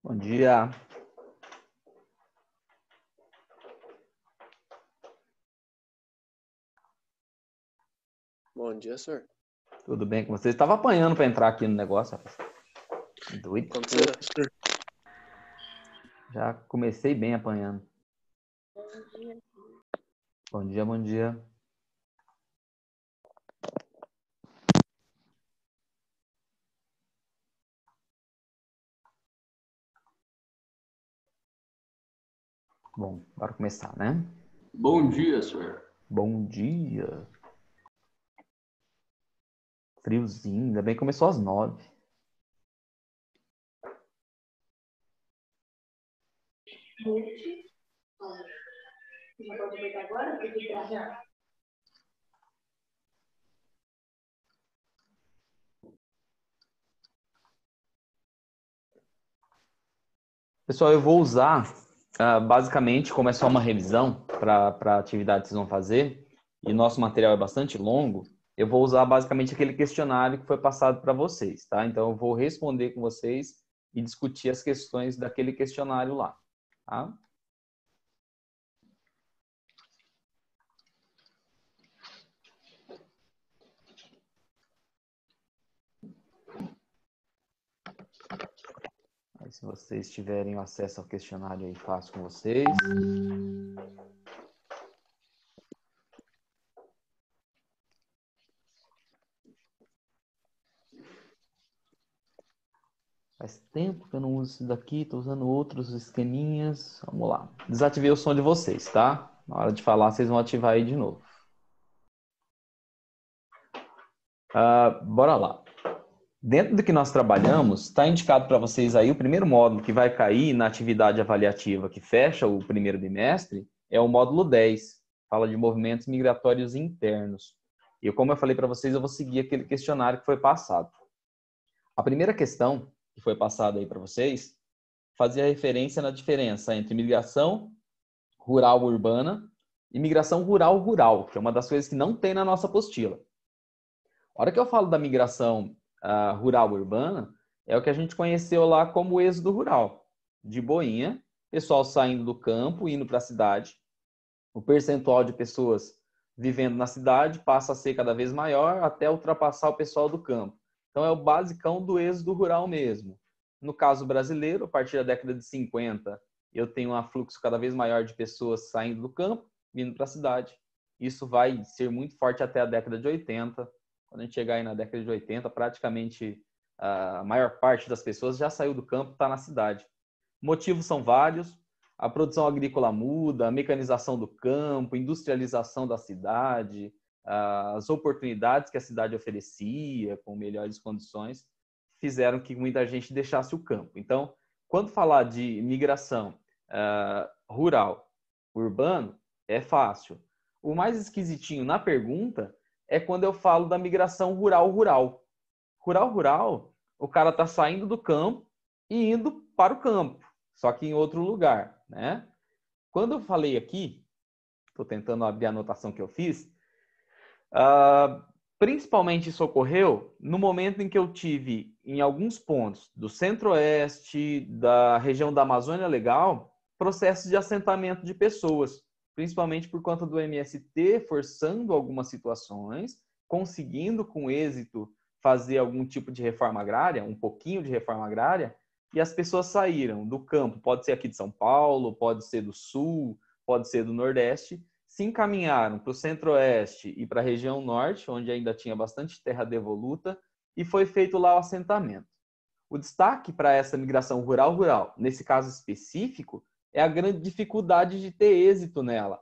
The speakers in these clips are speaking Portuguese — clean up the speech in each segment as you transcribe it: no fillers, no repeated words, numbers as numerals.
Bom dia. Bom dia, senhor. Tudo bem com vocês? Estava apanhando para entrar aqui no negócio, rapaz. Doido. Como será, senhor? Já comecei bem apanhando. Bom dia, bom dia. Bom, bora começar, né? Bom dia, senhor. Bom dia. Friozinho, ainda bem que começou às 9. Já pode aproveitar agora? Porque já. Pessoal, eu vou usar, basicamente, como é só uma revisão para a atividade que vocês vão fazer, e nosso material é bastante longo, eu vou usar basicamente aquele questionário que foi passado para vocês, tá? Então, eu vou responder com vocês e discutir as questões daquele questionário lá, tá? Aí, se vocês tiverem acesso ao questionário aí, faço com vocês. Faz tempo que eu não uso isso daqui, estou usando outros esqueminhas. Vamos lá. Desativei o som de vocês, tá? Na hora de falar, vocês vão ativar aí de novo. Bora lá. Dentro do que nós trabalhamos, está indicado para vocês aí o primeiro módulo que vai cair na atividade avaliativa que fecha o primeiro bimestre, é o módulo 10. Fala de movimentos migratórios internos. E como eu falei para vocês, eu vou seguir aquele questionário que foi passado. A primeira questão que foi passada aí para vocês fazia referência na diferença entre migração rural-urbana e migração rural-rural, que é uma das coisas que não tem na nossa apostila. A hora que eu falo da migração rural-urbana, é o que a gente conheceu lá como êxodo rural. De boinha, pessoal saindo do campo, indo para a cidade. O percentual de pessoas vivendo na cidade passa a ser cada vez maior até ultrapassar o pessoal do campo. Então, é o basicão do êxodo rural mesmo. No caso brasileiro, a partir da década de 50, eu tenho um fluxo cada vez maior de pessoas saindo do campo, vindo para a cidade. Isso vai ser muito forte até a década de 80. Quando a gente chegar aí na década de 80, praticamente a maior parte das pessoas já saiu do campo e está na cidade. Motivos são vários. A produção agrícola muda, a mecanização do campo, industrialização da cidade, as oportunidades que a cidade oferecia, com melhores condições, fizeram que muita gente deixasse o campo. Então, quando falar de migração rural, urbano, é fácil. O mais esquisitinho na pergunta é quando eu falo da migração rural-rural. Rural-rural, o cara está saindo do campo e indo para o campo, só que em outro lugar, né? Quando eu falei aqui, estou tentando abrir a anotação que eu fiz, principalmente isso ocorreu no momento em que eu tive, em alguns pontos do centro-oeste, da região da Amazônia Legal, processos de assentamento de pessoas, principalmente por conta do MST forçando algumas situações, conseguindo com êxito fazer algum tipo de reforma agrária, um pouquinho de reforma agrária, e as pessoas saíram do campo, pode ser aqui de São Paulo, pode ser do Sul, pode ser do Nordeste, se encaminharam para o Centro-Oeste e para a região Norte, onde ainda tinha bastante terra devoluta, e foi feito lá o assentamento. O destaque para essa migração rural-rural, nesse caso específico, é a grande dificuldade de ter êxito nela,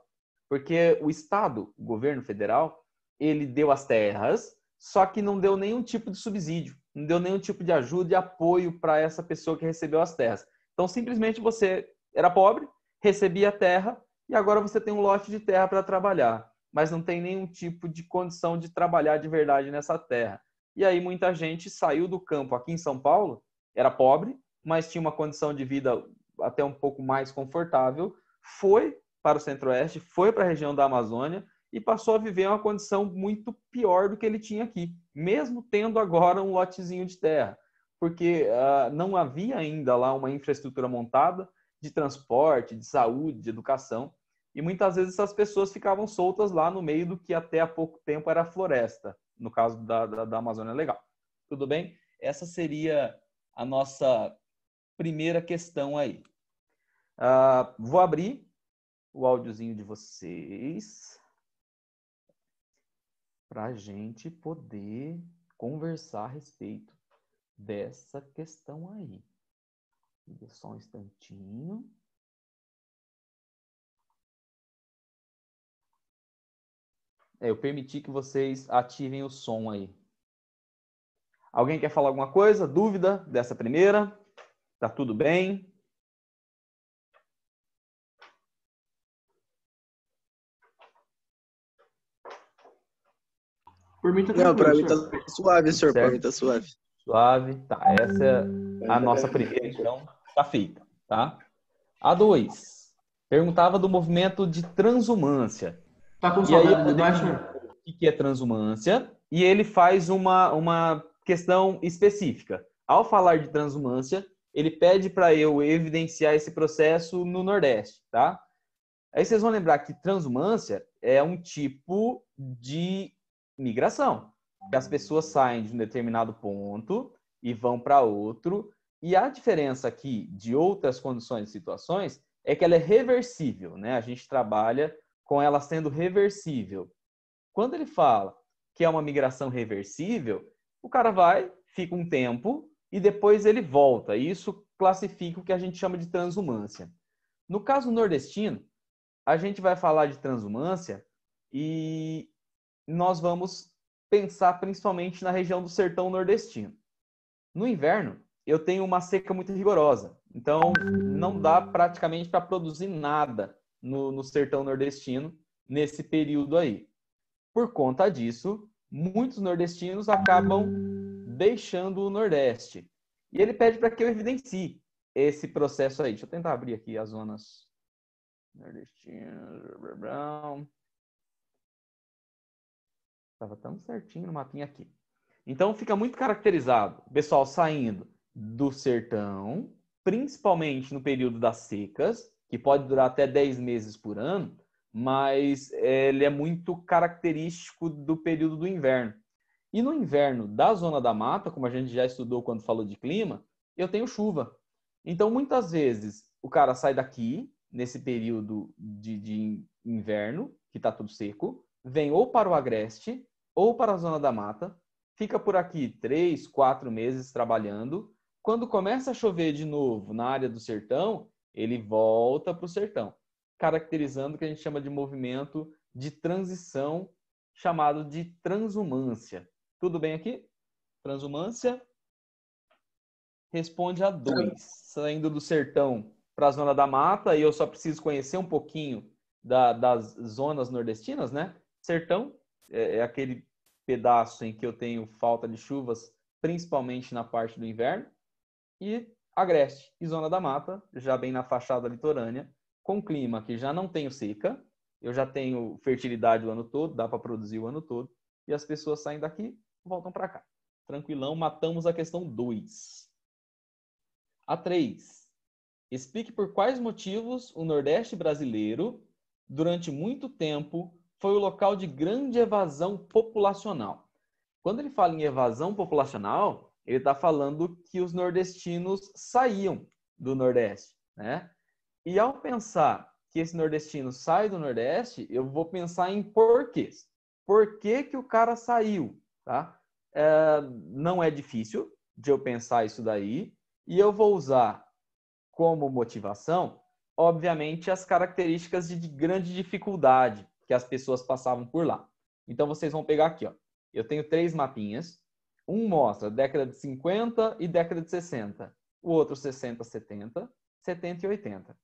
porque o Estado, o governo federal, ele deu as terras, só que não deu nenhum tipo de subsídio, não deu nenhum tipo de ajuda e apoio para essa pessoa que recebeu as terras. Então, simplesmente você era pobre, recebia a terra e agora você tem um lote de terra para trabalhar, mas não tem nenhum tipo de condição de trabalhar de verdade nessa terra. E aí muita gente saiu do campo aqui em São Paulo, era pobre, mas tinha uma condição de vida até um pouco mais confortável, foi para o Centro-Oeste, foi para a região da Amazônia e passou a viver uma condição muito pior do que ele tinha aqui, mesmo tendo agora um lotezinho de terra. porque não havia ainda lá uma infraestrutura montada de transporte, de saúde, de educação, e muitas vezes essas pessoas ficavam soltas lá no meio do que até há pouco tempo era floresta, no caso da Amazônia Legal. Tudo bem? Essa seria a nossa primeira questão aí. Vou abrir o áudiozinho de vocês para a gente poder conversar a respeito dessa questão aí. Só um instantinho. Eu permiti que vocês ativem o som aí. Alguém quer falar alguma coisa? Dúvida dessa primeira? Tá tudo bem? Por mim tá Não, pra mim tranquilo, tá suave, senhor. Pra Certo. mim tá suave. Suave. Tá, essa é a nossa primeira, então, tá feita, tá? A 2. Perguntava do movimento de transumância. Tá com E aí saudade eu de vou nós, definir senhor? o que é transumância e ele faz uma questão específica. Ao falar de transumância, ele pede para eu evidenciar esse processo no Nordeste, tá? Aí vocês vão lembrar que transumância é um tipo de migração, que as pessoas saem de um determinado ponto e vão para outro, e a diferença aqui de outras condições e situações é que ela é reversível, né? A gente trabalha com ela sendo reversível. Quando ele fala que é uma migração reversível, o cara vai, fica um tempo e depois ele volta. Isso classifica o que a gente chama de transumância. No caso nordestino, a gente vai falar de transumância e nós vamos pensar principalmente na região do sertão nordestino. No inverno, eu tenho uma seca muito rigorosa, então não dá praticamente para produzir nada no sertão nordestino nesse período aí. Por conta disso, muitos nordestinos acabam deixando o Nordeste. E ele pede para que eu evidencie esse processo aí. Deixa eu tentar abrir aqui as zonas nordestinas. Estava tão certinho no mapinha aqui. Então fica muito caracterizado o pessoal saindo do sertão, principalmente no período das secas, que pode durar até 10 meses por ano, mas ele é muito característico do período do inverno. E no inverno da zona da mata, como a gente já estudou quando falou de clima, eu tenho chuva. Então, muitas vezes, o cara sai daqui, nesse período de inverno, que está tudo seco, vem ou para o agreste, ou para a zona da mata, fica por aqui 3, 4 meses trabalhando. Quando começa a chover de novo na área do sertão, ele volta para o sertão, caracterizando o que a gente chama de movimento de transição, chamado de transumância. Tudo bem aqui? Transumância responde a 2. Saindo do sertão para a zona da mata, e eu só preciso conhecer um pouquinho das zonas nordestinas, né? Sertão é aquele pedaço em que eu tenho falta de chuvas, principalmente na parte do inverno, e agreste e zona da mata, já bem na fachada litorânea, com clima que já não tenho seca, eu já tenho fertilidade o ano todo, dá para produzir o ano todo, e as pessoas saem daqui, voltam para cá. Tranquilão, matamos a questão 2. A 3. Explique por quais motivos o Nordeste brasileiro, durante muito tempo, foi o local de grande evasão populacional. Quando ele fala em evasão populacional, ele está falando que os nordestinos saíam do Nordeste, né? E ao pensar que esse nordestino sai do Nordeste, eu vou pensar em porquês. Por que o cara saiu, tá? Não é difícil de eu pensar isso daí, e eu vou usar como motivação, obviamente, as características de grande dificuldade que as pessoas passavam por lá. Então, vocês vão pegar aqui, ó. Eu tenho 3 mapinhas. Um mostra década de 50 e década de 60. O outro 60, 70, 70 e 80.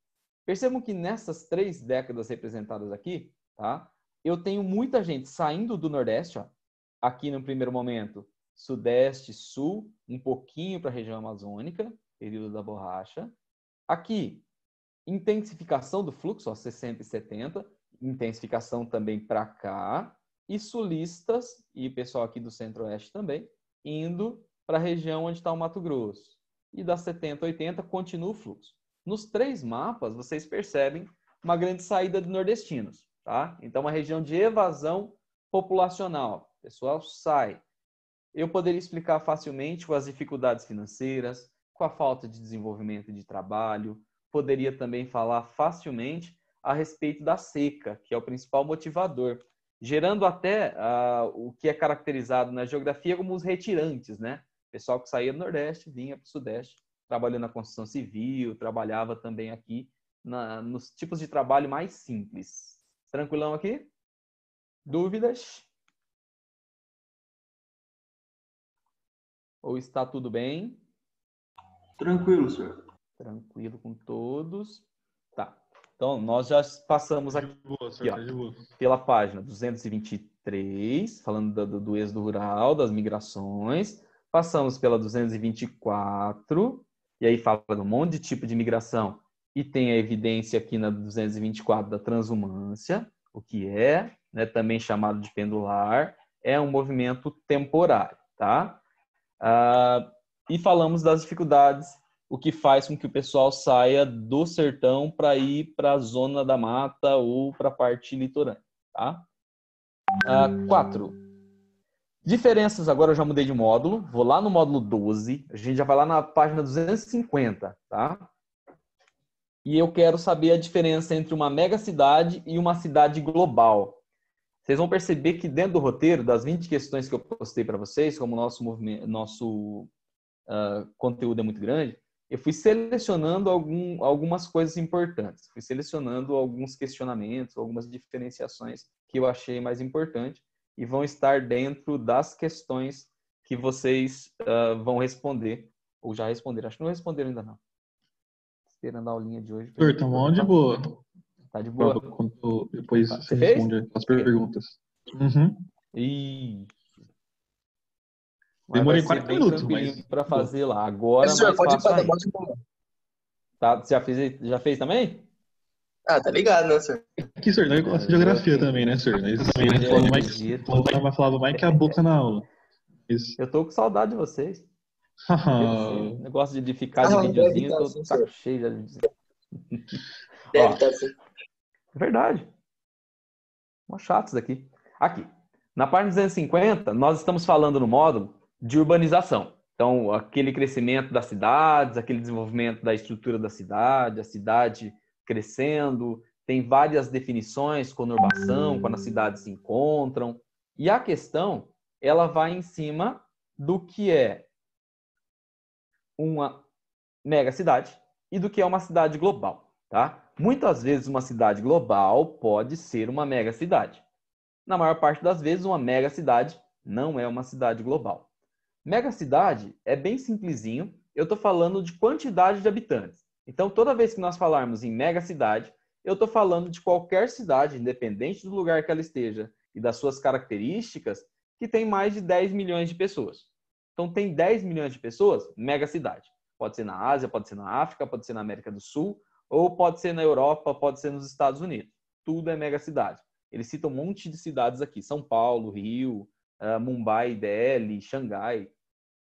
Percebam que nessas 3 décadas representadas aqui, tá? Eu tenho muita gente saindo do Nordeste, ó. Aqui no primeiro momento, Sudeste, Sul, um pouquinho para a região amazônica, período da borracha. Aqui, intensificação do fluxo, ó, 60 e 70, intensificação também para cá, e sulistas, e pessoal aqui do Centro-Oeste também, indo para a região onde está o Mato Grosso. E das 70 a 80 continua o fluxo. Nos 3 mapas, vocês percebem uma grande saída de nordestinos. Tá? Então, uma região de evasão populacional. O pessoal sai. Eu poderia explicar facilmente com as dificuldades financeiras, com a falta de desenvolvimento de trabalho. Poderia também falar facilmente a respeito da seca, que é o principal motivador, gerando até o que é caracterizado na geografia como os retirantes, né? O pessoal que saía do Nordeste vinha para o Sudeste, trabalhando na construção civil, trabalhava também aqui nos tipos de trabalho mais simples. Tranquilão aqui? Dúvidas? Ou está tudo bem? Tranquilo, senhor. Tranquilo com todos. Tá. Então, nós já passamos aqui, pela página 223, falando do êxodo rural, das migrações. Passamos pela 224, e aí fala de um monte de tipo de migração. E tem a evidência aqui na 224 da transhumância, o que é, né, também chamado de pendular, é um movimento temporário, tá? E falamos das dificuldades, o que faz com que o pessoal saia do sertão para ir para a zona da mata ou para a parte litorânea, tá? 4. Diferenças, agora eu já mudei de módulo, vou lá no módulo 12, a gente já vai lá na página 250, tá? E eu quero saber a diferença entre uma megacidade e uma cidade global. Vocês vão perceber que dentro do roteiro, das 20 questões que eu postei para vocês, como o nosso conteúdo é muito grande, eu fui selecionando algumas coisas importantes. Fui selecionando alguns questionamentos, algumas diferenciações que eu achei mais importantes e vão estar dentro das questões que vocês vão responder, ou já responderam. Acho que não responderam ainda não. Esperando a aulinha de hoje. Senhor, tá bom de boa. Tá de boa. Depois você fez? responde as perguntas. Uhum. Demorei 40 minutos, mas para fazer lá. Agora senhor, mais fácil ainda. Pode ir boa. Tá, já fez também? Ah, tá ligado, né, senhor? Aqui, senhor, nós gosta de geografia também, né, senhor? Nós também falava mais que a boca na aula. Isso. Eu tô com saudade de vocês. Negócio de ficar de videozinho, eu tô com saco cheio já de dizer. Deve estar sim. É verdade. Mó chatos aqui. Aqui. Na página 250, nós estamos falando no módulo de urbanização. Então, aquele crescimento das cidades, aquele desenvolvimento da estrutura da cidade, a cidade crescendo, tem várias definições, conurbação, quando as cidades se encontram. E a questão, ela vai em cima do que é uma megacidade e do que é uma cidade global, tá? Muitas vezes uma cidade global pode ser uma megacidade. Na maior parte das vezes, uma megacidade não é uma cidade global. Megacidade é bem simplesinho, eu estou falando de quantidade de habitantes. Então, toda vez que nós falarmos em megacidade, eu estou falando de qualquer cidade, independente do lugar que ela esteja e das suas características, que tem mais de 10 milhões de pessoas. Então, tem 10 milhões de pessoas, megacidade. Pode ser na Ásia, pode ser na África, pode ser na América do Sul, ou pode ser na Europa, pode ser nos Estados Unidos. Tudo é megacidade. Eles citam um monte de cidades aqui. São Paulo, Rio, Mumbai, Delhi, Xangai.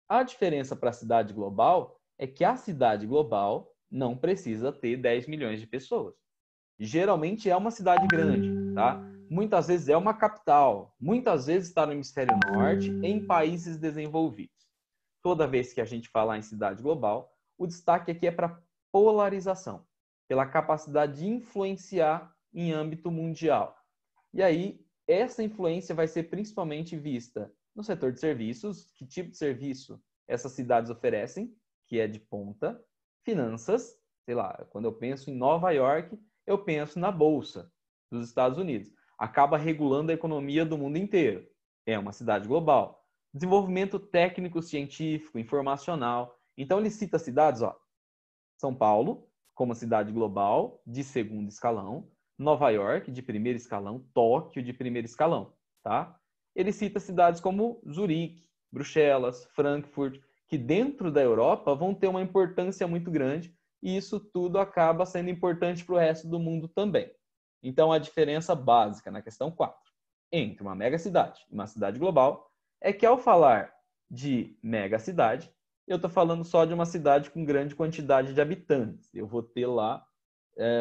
A diferença para a cidade global é que a cidade global não precisa ter 10 milhões de pessoas. Geralmente é uma cidade grande, tá? Muitas vezes é uma capital, muitas vezes está no hemisfério norte, em países desenvolvidos. Toda vez que a gente falar em cidade global, o destaque aqui é para polarização, pela capacidade de influenciar em âmbito mundial. E aí, essa influência vai ser principalmente vista no setor de serviços, que tipo de serviço essas cidades oferecem, que é de ponta, finanças, sei lá, quando eu penso em Nova York, eu penso na Bolsa dos Estados Unidos. Acaba regulando a economia do mundo inteiro. É uma cidade global. Desenvolvimento técnico, científico, informacional. Então, ele cita cidades, ó, São Paulo, como cidade global, de segundo escalão, Nova York, de primeiro escalão, Tóquio, de primeiro escalão, tá? Ele cita cidades como Zurique, Bruxelas, Frankfurt, que dentro da Europa vão ter uma importância muito grande e isso tudo acaba sendo importante para o resto do mundo também. Então, a diferença básica na questão 4 entre uma megacidade e uma cidade global é que, ao falar de megacidade, eu estou falando só de uma cidade com grande quantidade de habitantes. Eu vou ter lá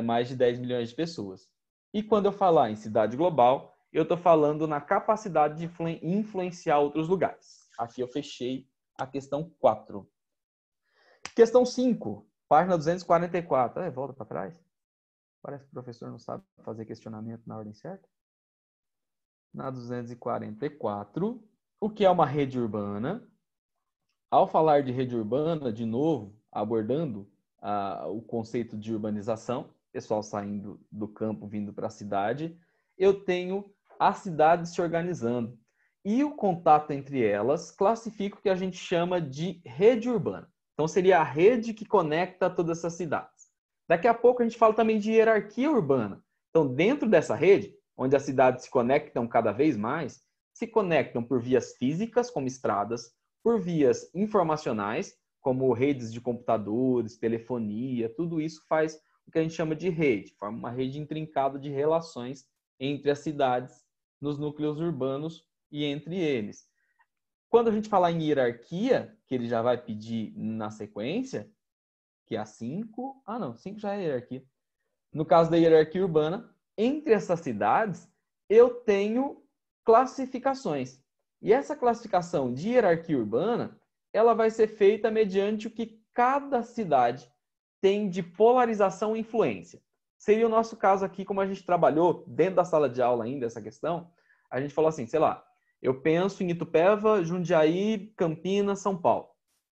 mais de 10 milhões de pessoas. E quando eu falar em cidade global, eu estou falando na capacidade de influenciar outros lugares. Aqui eu fechei a questão 4. Questão 5, página 244. Volta para trás. Parece que o professor não sabe fazer questionamento na ordem certa. Na 244, o que é uma rede urbana? Ao falar de rede urbana, de novo, abordando o conceito de urbanização, pessoal saindo do campo, vindo para a cidade, eu tenho as cidades se organizando. E o contato entre elas classifica o que a gente chama de rede urbana. Então, seria a rede que conecta todas essas cidades. Daqui a pouco a gente fala também de hierarquia urbana. Então, dentro dessa rede, onde as cidades se conectam cada vez mais, se conectam por vias físicas, como estradas, por vias informacionais, como redes de computadores, telefonia, tudo isso faz o que a gente chama de rede, forma uma rede intrincada de relações entre as cidades, nos núcleos urbanos e entre eles. Quando a gente falar em hierarquia, que ele já vai pedir na sequência, que é a 5, 5 já é hierarquia. No caso da hierarquia urbana, entre essas cidades, eu tenho classificações. E essa classificação de hierarquia urbana, ela vai ser feita mediante o que cada cidade tem de polarização e influência. Seria o nosso caso aqui, como a gente trabalhou dentro da sala de aula ainda, essa questão, a gente falou assim, sei lá, eu penso em Itupeva, Jundiaí, Campinas, São Paulo.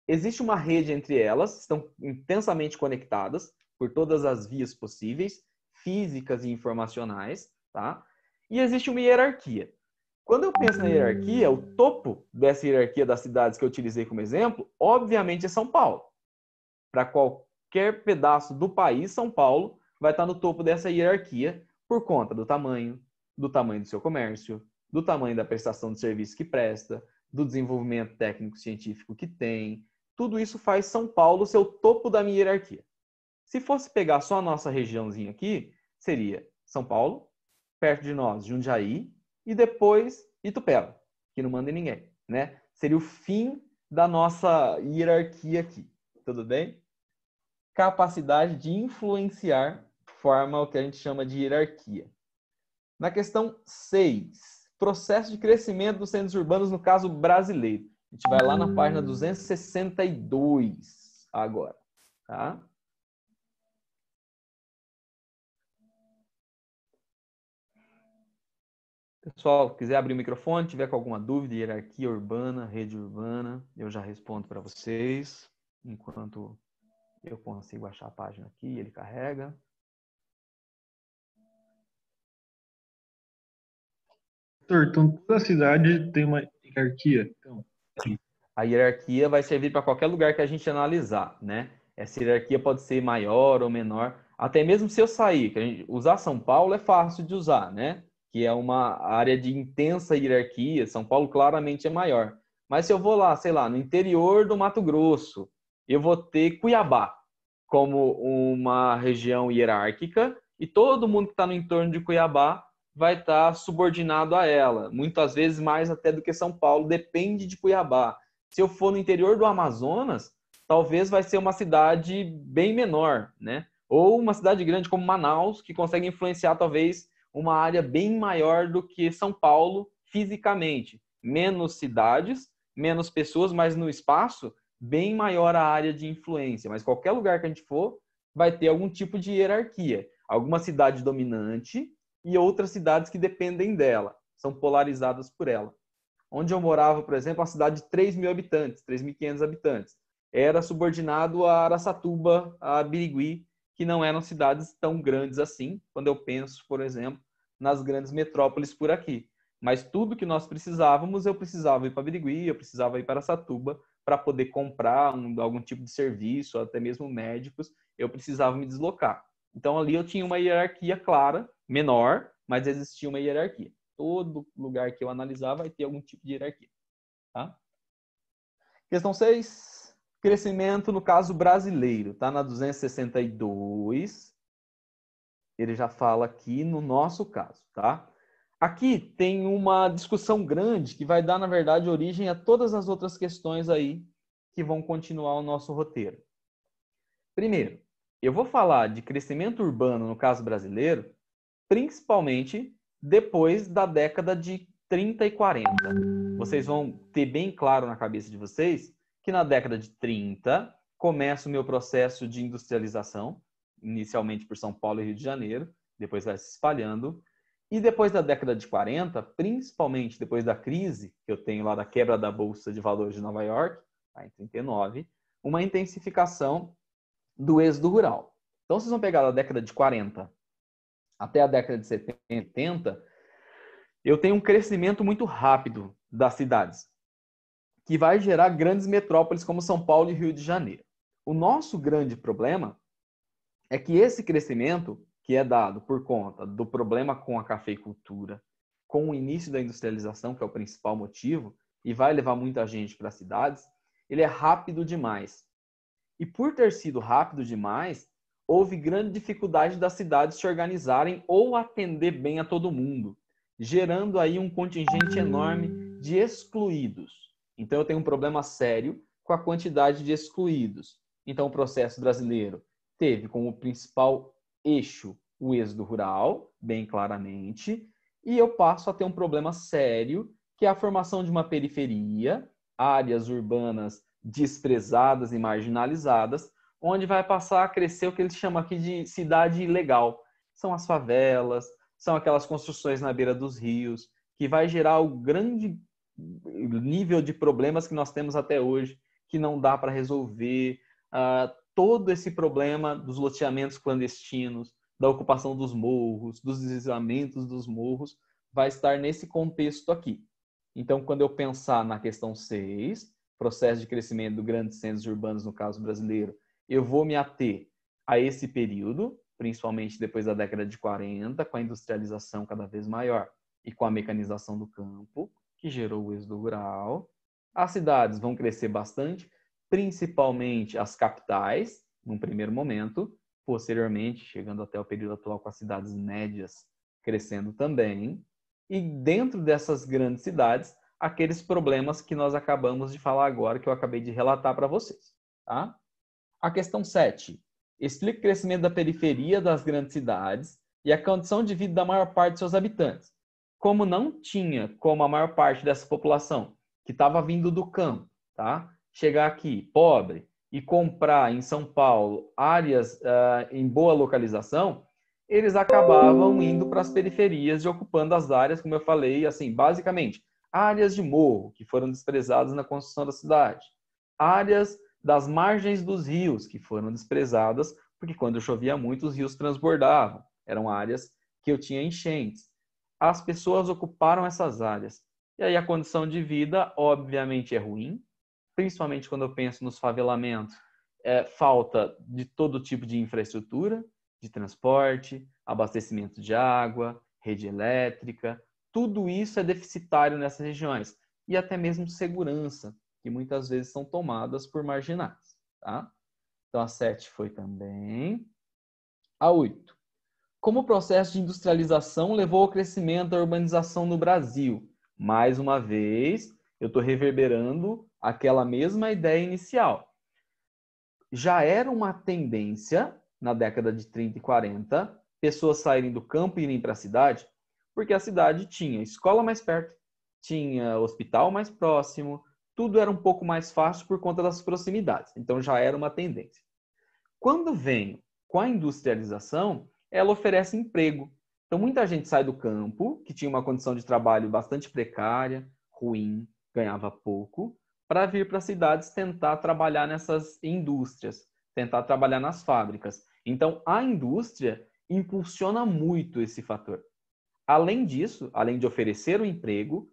Existe uma rede entre elas, estão intensamente conectadas por todas as vias possíveis, físicas e informacionais, tá? E existe uma hierarquia. Quando eu penso na hierarquia, o topo dessa hierarquia das cidades que eu utilizei como exemplo, obviamente é São Paulo. Para qualquer pedaço do país, São Paulo vai estar no topo dessa hierarquia por conta do tamanho do seu comércio, do tamanho da prestação de serviço que presta, do desenvolvimento técnico-científico que tem. Tudo isso faz São Paulo ser o topo da minha hierarquia. Se fosse pegar só a nossa regiãozinha aqui, seria São Paulo, perto de nós, Jundiaí, e depois Itupeva, que não manda em ninguém, né? Seria o fim da nossa hierarquia aqui. Tudo bem? Capacidade de influenciar forma o que a gente chama de hierarquia. Na questão 6, processo de crescimento dos centros urbanos no caso brasileiro. A gente vai lá na página 262 agora, tá? Pessoal, quiser abrir o microfone, tiver com alguma dúvida, hierarquia urbana, rede urbana, eu já respondo para vocês, enquanto eu consigo achar a página aqui, ele carrega. Então, toda cidade tem uma hierarquia. Então, a hierarquia vai servir para qualquer lugar que a gente analisar, né? Essa hierarquia pode ser maior ou menor. Até mesmo se eu sair, usar São Paulo é fácil de usar, né? Que é uma área de intensa hierarquia. São Paulo claramente é maior. Mas se eu vou lá, sei lá, no interior do Mato Grosso, eu vou ter Cuiabá como uma região hierárquica e todo mundo que está no entorno de Cuiabá vai estar subordinado a ela. Muitas vezes mais até do que São Paulo, depende de Cuiabá. Se eu for no interior do Amazonas, talvez vai ser uma cidade bem menor, né? Ou uma cidade grande como Manaus, que consegue influenciar talvez uma área bem maior do que São Paulo fisicamente. Menos cidades, menos pessoas, mas no espaço, bem maior a área de influência. Mas qualquer lugar que a gente for, vai ter algum tipo de hierarquia. Alguma cidade dominante e outras cidades que dependem dela. São polarizadas por ela. Onde eu morava, por exemplo, uma cidade de 3.000 habitantes, 3.500 habitantes. Era subordinado a Araçatuba, a Birigui, que não eram cidades tão grandes assim, quando eu penso, por exemplo, nas grandes metrópoles por aqui. Mas tudo que nós precisávamos, eu precisava ir para Birigui, eu precisava ir para Araçatuba, para poder comprar algum tipo de serviço, até mesmo médicos, eu precisava me deslocar. Então, ali eu tinha uma hierarquia clara, menor, mas existia uma hierarquia. Todo lugar que eu analisar vai ter algum tipo de hierarquia. Tá? Questão 6. Crescimento no caso brasileiro. Está na 262. Ele já fala aqui no nosso caso. Tá? Aqui tem uma discussão grande que vai dar, na verdade, origem a todas as outras questões aí que vão continuar o nosso roteiro. Primeiro, eu vou falar de crescimento urbano, no caso brasileiro, principalmente depois da década de 30 e 40. Vocês vão ter bem claro na cabeça de vocês que na década de 30 começa o meu processo de industrialização, inicialmente por São Paulo e Rio de Janeiro, depois vai se espalhando. E depois da década de 40, principalmente depois da crise que eu tenho lá da quebra da Bolsa de Valores de Nova York, em 39, uma intensificação do êxodo rural. Então, vocês vão pegar da década de 40 até a década de 70, 80, eu tenho um crescimento muito rápido das cidades, que vai gerar grandes metrópoles como São Paulo e Rio de Janeiro. O nosso grande problema é que esse crescimento, que é dado por conta do problema com a cafeicultura, com o início da industrialização, que é o principal motivo, e vai levar muita gente para as cidades, ele é rápido demais. E por ter sido rápido demais, houve grande dificuldade das cidades se organizarem ou atender bem a todo mundo, gerando aí um contingente enorme de excluídos. Então eu tenho um problema sério com a quantidade de excluídos. Então o processo brasileiro teve como principal eixo o êxodo rural, bem claramente, e eu passo a ter um problema sério, que é a formação de uma periferia, áreas urbanas desprezadas e marginalizadas, onde vai passar a crescer o que eles chamam aqui de cidade ilegal. São as favelas, são aquelas construções na beira dos rios, que vai gerar o grande nível de problemas que nós temos até hoje, que não dá para resolver, todo esse problema dos loteamentos clandestinos, da ocupação dos morros, dos deslizamentos dos morros, vai estar nesse contexto aqui. Então, quando eu pensar na questão 6, processo de crescimento dos grandes centros urbanos, no caso brasileiro, eu vou me ater a esse período, principalmente depois da década de 40, com a industrialização cada vez maior e com a mecanização do campo, que gerou o êxodo rural. As cidades vão crescer bastante, principalmente as capitais, num primeiro momento, posteriormente, chegando até o período atual com as cidades médias crescendo também. E dentro dessas grandes cidades, aqueles problemas que nós acabamos de falar agora, que eu acabei de relatar para vocês. Tá? A questão 7. Explica o crescimento da periferia das grandes cidades e a condição de vida da maior parte de seus habitantes. Como não tinha como a maior parte dessa população que estava vindo do campo, tá? Chegar aqui pobre e comprar em São Paulo áreas em boa localização, eles acabavam indo para as periferias e ocupando as áreas, como eu falei, assim, basicamente, áreas de morro, que foram desprezadas na construção da cidade, áreas das margens dos rios, que foram desprezadas, porque quando chovia muito, os rios transbordavam. Eram áreas que eu tinha enchentes. As pessoas ocuparam essas áreas. E aí a condição de vida, obviamente, é ruim, principalmente quando eu penso nos favelamentos, falta de todo tipo de infraestrutura, de transporte, abastecimento de água, rede elétrica, tudo isso é deficitário nessas regiões. E até mesmo segurança, que muitas vezes são tomadas por marginais. Tá? Então a 7 foi também. A 8. Como o processo de industrialização levou ao crescimento da urbanização no Brasil? Mais uma vez, eu estou reverberando aquela mesma ideia inicial. Já era uma tendência, na década de 30 e 40, pessoas saírem do campo e irem para a cidade, porque a cidade tinha escola mais perto, tinha hospital mais próximo, tudo era um pouco mais fácil por conta das proximidades. Então já era uma tendência. Quando vem com a industrialização, ela oferece emprego. Então muita gente sai do campo, que tinha uma condição de trabalho bastante precária, ruim, ganhava pouco, para vir para as cidades tentar trabalhar nessas indústrias, tentar trabalhar nas fábricas. Então a indústria impulsiona muito esse fator. Além disso, além de oferecer o emprego,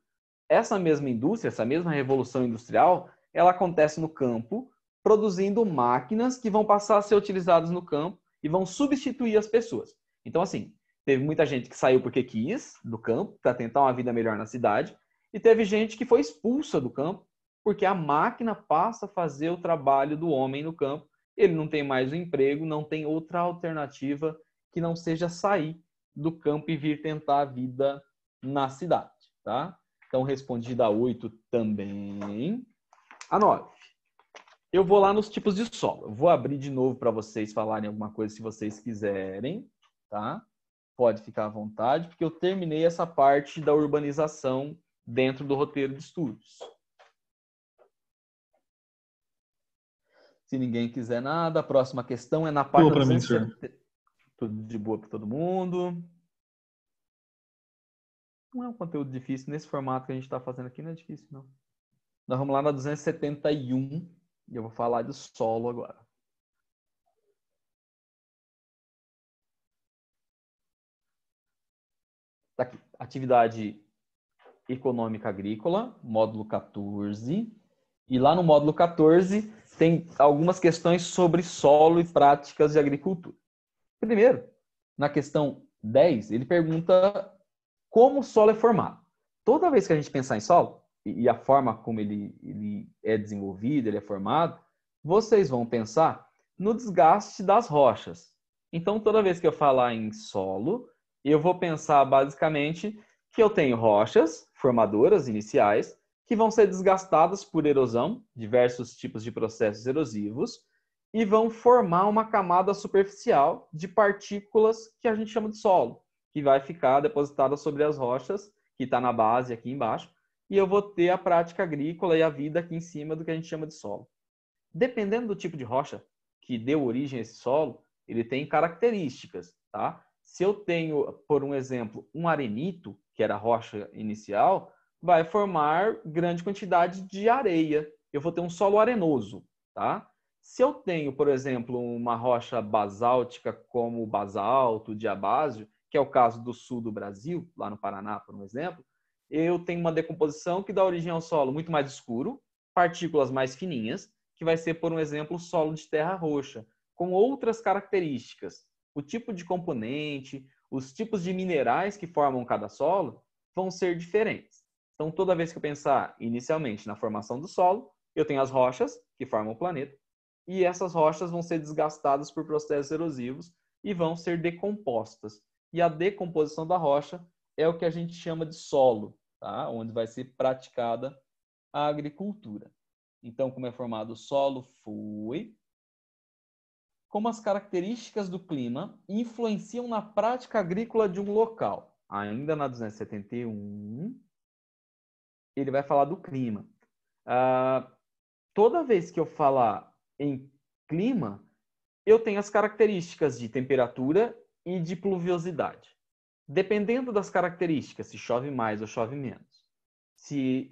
essa mesma indústria, essa mesma revolução industrial, ela acontece no campo, produzindo máquinas que vão passar a ser utilizadas no campo e vão substituir as pessoas. Então, assim, teve muita gente que saiu porque quis do campo, para tentar uma vida melhor na cidade, e teve gente que foi expulsa do campo, porque a máquina passa a fazer o trabalho do homem no campo, ele não tem mais o emprego, não tem outra alternativa que não seja sair do campo e vir tentar a vida na cidade, tá? Então, respondi da 8 também. A 9. Eu vou lá nos tipos de solo. Eu vou abrir de novo para vocês falarem alguma coisa se vocês quiserem, tá? Pode ficar à vontade, porque eu terminei essa parte da urbanização dentro do roteiro de estudos. Se ninguém quiser nada, a próxima questão é na página 270. Tudo de boa para todo mundo. Não é um conteúdo difícil. Nesse formato que a gente está fazendo aqui, não é difícil, não. Nós vamos lá na 271 e eu vou falar do solo agora. Tá aqui. Atividade econômica agrícola, módulo 14. E lá no módulo 14 tem algumas questões sobre solo e práticas de agricultura. Primeiro, na questão 10, ele pergunta como o solo é formado. Toda vez que a gente pensar em solo, e a forma como ele é desenvolvido, ele é formado, vocês vão pensar no desgaste das rochas. Então, toda vez que eu falar em solo, eu vou pensar basicamente que eu tenho rochas formadoras iniciais que vão ser desgastadas por erosão, diversos tipos de processos erosivos, e vão formar uma camada superficial de partículas que a gente chama de solo, que vai ficar depositada sobre as rochas, que está na base aqui embaixo, e eu vou ter a prática agrícola e a vida aqui em cima do que a gente chama de solo. Dependendo do tipo de rocha que deu origem a esse solo, ele tem características, tá? Se eu tenho, por um exemplo, um arenito, que era a rocha inicial, vai formar grande quantidade de areia. Eu vou ter um solo arenoso, tá? Se eu tenho, por exemplo, uma rocha basáltica como o basalto, o diabásio, que é o caso do sul do Brasil, lá no Paraná, por um exemplo, eu tenho uma decomposição que dá origem ao solo muito mais escuro, partículas mais fininhas, que vai ser, por um exemplo, o solo de terra roxa, com outras características. O tipo de componente, os tipos de minerais que formam cada solo vão ser diferentes. Então, toda vez que eu pensar inicialmente na formação do solo, eu tenho as rochas que formam o planeta, e essas rochas vão ser desgastadas por processos erosivos e vão ser decompostas. E a decomposição da rocha é o que a gente chama de solo, tá? Onde vai ser praticada a agricultura. Então, como é formado o solo, foi como as características do clima influenciam na prática agrícola de um local. Ainda na 271, ele vai falar do clima. Toda vez que eu falar em clima, eu tenho as características de temperatura e de pluviosidade. Dependendo das características, se chove mais ou chove menos, se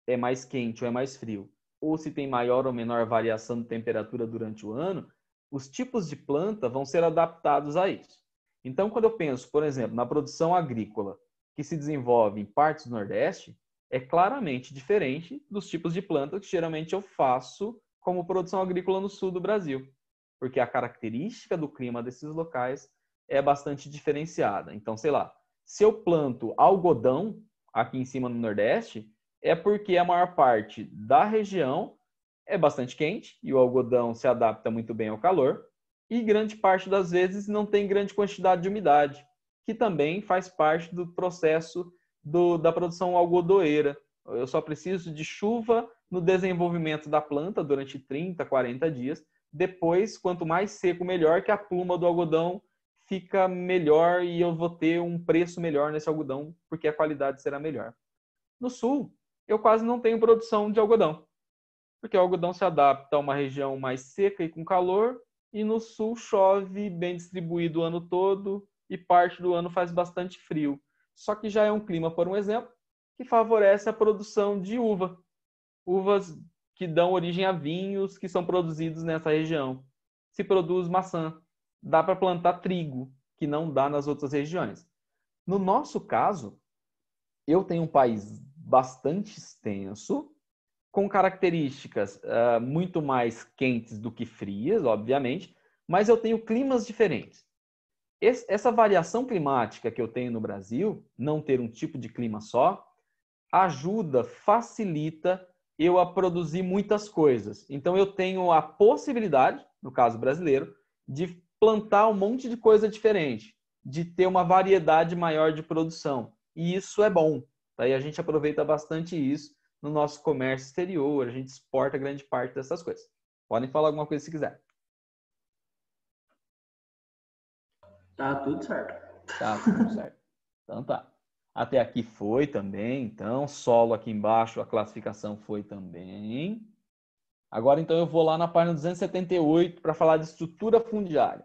é mais quente ou é mais frio, ou se tem maior ou menor variação de temperatura durante o ano, os tipos de planta vão ser adaptados a isso. Então, quando eu penso, por exemplo, na produção agrícola que se desenvolve em partes do Nordeste, é claramente diferente dos tipos de planta que geralmente eu faço como produção agrícola no sul do Brasil, porque a característica do clima desses locais é bastante diferenciada. Então, sei lá, se eu planto algodão aqui em cima no Nordeste, é porque a maior parte da região é bastante quente e o algodão se adapta muito bem ao calor, e grande parte das vezes não tem grande quantidade de umidade, que também faz parte do processo da produção algodoeira. Eu só preciso de chuva no desenvolvimento da planta durante 30, 40 dias. Depois, quanto mais seco, melhor, que a pluma do algodão fica melhor e eu vou ter um preço melhor nesse algodão, porque a qualidade será melhor. No sul, eu quase não tenho produção de algodão, porque o algodão se adapta a uma região mais seca e com calor, e no sul chove bem distribuído o ano todo e parte do ano faz bastante frio. Só que já é um clima, por um exemplo, que favorece a produção de uva. Uvas que dão origem a vinhos que são produzidos nessa região. Se produz maçã. Dá para plantar trigo, que não dá nas outras regiões. No nosso caso, eu tenho um país bastante extenso, com características muito mais quentes do que frias, obviamente, mas eu tenho climas diferentes. Essa variação climática que eu tenho no Brasil, não ter um tipo de clima só, ajuda, facilita eu a produzir muitas coisas. Então eu tenho a possibilidade, no caso brasileiro, de plantar um monte de coisa diferente. de ter uma variedade maior de produção. E isso é bom. Tá? E a gente aproveita bastante isso no nosso comércio exterior, a gente exporta grande parte dessas coisas. Podem falar alguma coisa se quiser. Tá tudo certo. Tá tudo certo. Então tá. Até aqui foi também, então. Solo aqui embaixo, a classificação foi também. Agora, então, eu vou lá na página 278 para falar de estrutura fundiária.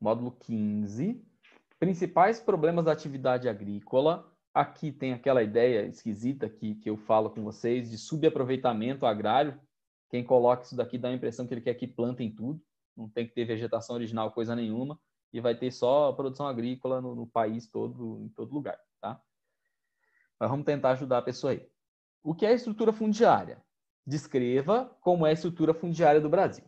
Módulo 15. Principais problemas da atividade agrícola. Aqui tem aquela ideia esquisita que eu falo com vocês de subaproveitamento agrário. Quem coloca isso daqui dá a impressão que ele quer que plantem tudo. Não tem que ter vegetação original, coisa nenhuma. E vai ter só produção agrícola no país todo, em todo lugar. Tá? Mas vamos tentar ajudar a pessoa aí. O que é estrutura fundiária? Descreva como é a estrutura fundiária do Brasil.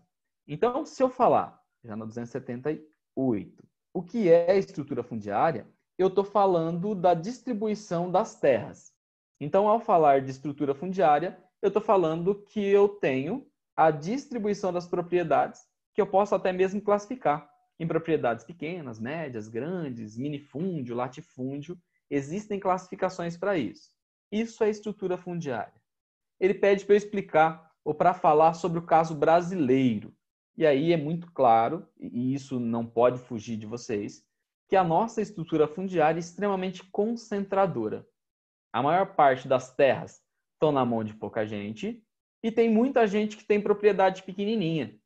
Então, se eu falar, já no 278, o que é a estrutura fundiária, eu estou falando da distribuição das terras. Então, ao falar de estrutura fundiária, eu estou falando que eu tenho a distribuição das propriedades, que eu posso até mesmo classificar em propriedades pequenas, médias, grandes, minifúndio, latifúndio. Existem classificações para isso. Isso é estrutura fundiária. Ele pede para eu explicar ou para falar sobre o caso brasileiro. E aí é muito claro, e isso não pode fugir de vocês, que a nossa estrutura fundiária é extremamente concentradora. A maior parte das terras estão na mão de pouca gente e tem muita gente que tem propriedade pequenininha,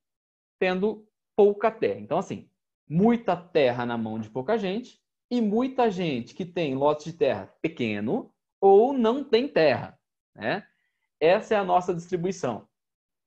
tendo pouca terra. Então, assim, muita terra na mão de pouca gente e muita gente que tem lotes de terra pequeno ou não tem terra, né? Essa é a nossa distribuição.